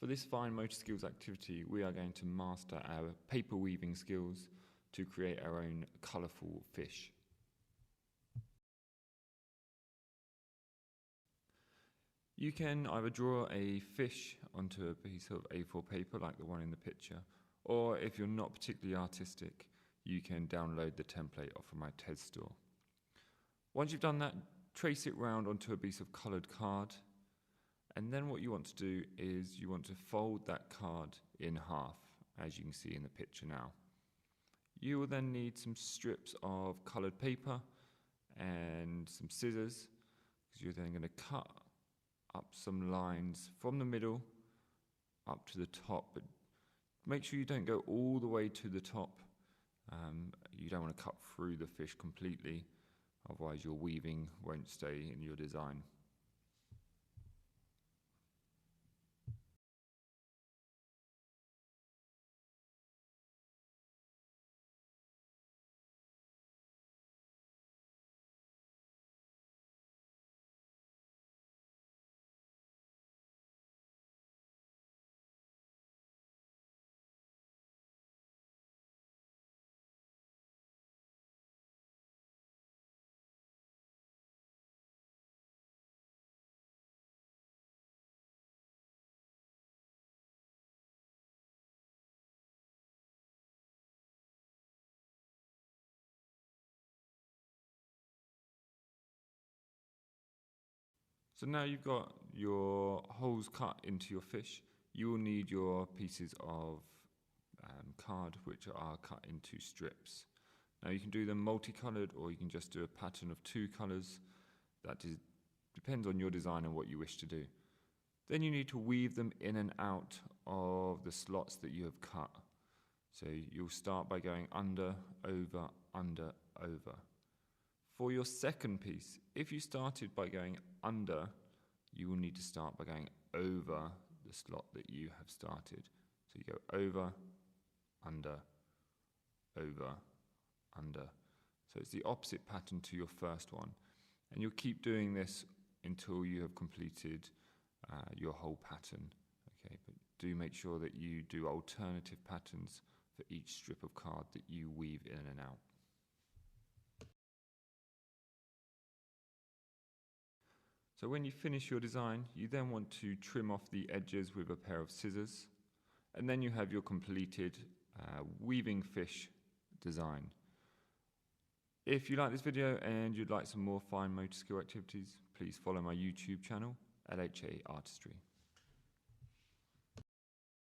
For this fine motor skills activity, we are going to master our paper weaving skills to create our own colourful fish. You can either draw a fish onto a piece of A4 paper like the one in the picture, or if you're not particularly artistic, you can download the template off of my TED store. Once you've done that, trace it round onto a piece of coloured card, and then what you want to do is you want to fold that card in half, as you can see in the picture now. You will then need some strips of coloured paper and some scissors, because you're then going to cut up some lines from the middle up to the top, but make sure you don't go all the way to the top. You don't want to cut through the fish completely, otherwise your weaving won't stay in your design. So now you've got your holes cut into your fish, you will need your pieces of card which are cut into strips. Now you can do them multicoloured, or you can just do a pattern of 2 colours. That depends on your design and what you wish to do. Then you need to weave them in and out of the slots that you have cut. So you'll start by going under, over, under, over. For your second piece, if you started by going under, you will need to start by going over the slot that you have started. So you go over, under, over, under. So it's the opposite pattern to your first one. And you'll keep doing this until you have completed your whole pattern. Okay, but do make sure that you do alternative patterns for each strip of card that you weave in and out. So when you finish your design, you then want to trim off the edges with a pair of scissors, and then you have your completed weaving fish design. If you like this video and you'd like some more fine motor skill activities, please follow my YouTube channel, LHA Artistry.